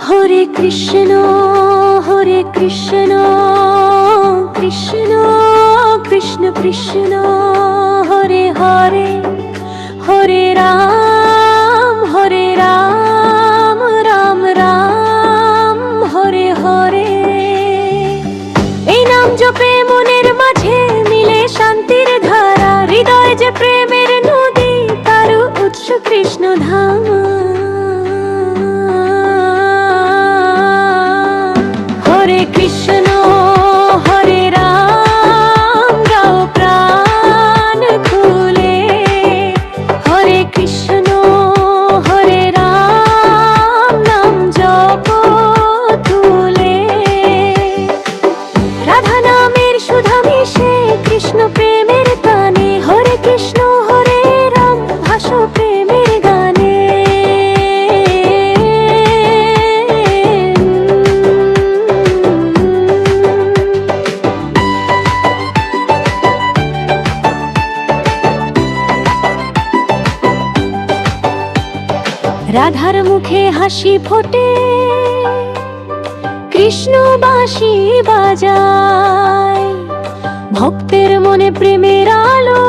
হরে কৃষ্ণ হরে কৃষ্ণ কৃষ্ণ কৃষ্ণ কৃষ্ণ হরে হরে হরে রাম রাম রাম হরে হরে। এই নাম জপে মনের মাঝে মিলে শান্তির ধারা, হৃদয় যে প্রেমের নদী তার উৎস কৃষ্ণ ধাম। হরে কৃষ্ণ হরে রাম গাও প্রাণ খুলে, হরে কৃষ্ণ হরে রাম নাম জপ তুলে। রাধা নামের সুধা মিশে কৃষ্ণ প্রেমের গানে, হরে কৃষ্ণ হরে রাম ভাসো প্রেমের গানে। রাধার মুখে হাসি ফোটে, কৃষ্ণ বাঁশি বাজায়, ভক্তের মনে প্রেমের আলো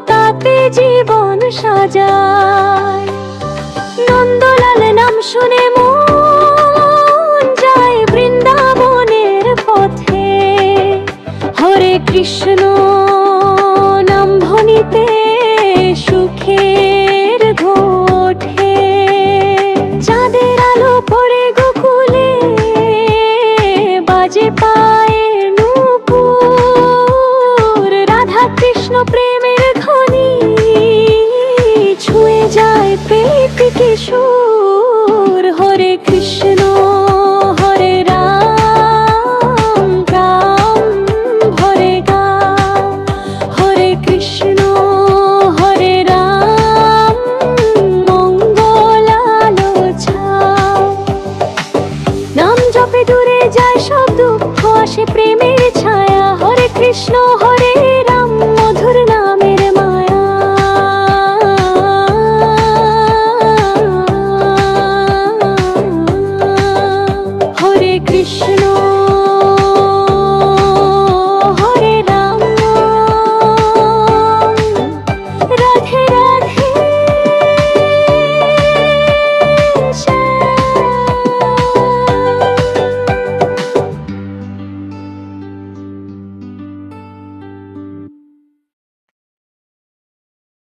তাতে জীবন সাজায়। নন্দলাল নাম শুনে মন যায় বৃন্দাবনের পথে, হরে কৃষ্ণ নাম ধ্বনিতে সুখের ঘোটে। চাঁদের আলো পড়ে গোকুলে, বাজে পায়ের নূপুর, রাধা কৃষ্ণ প্রেমের ধ্বনি ছুঁয়ে যায় প্রীতি কিশোর।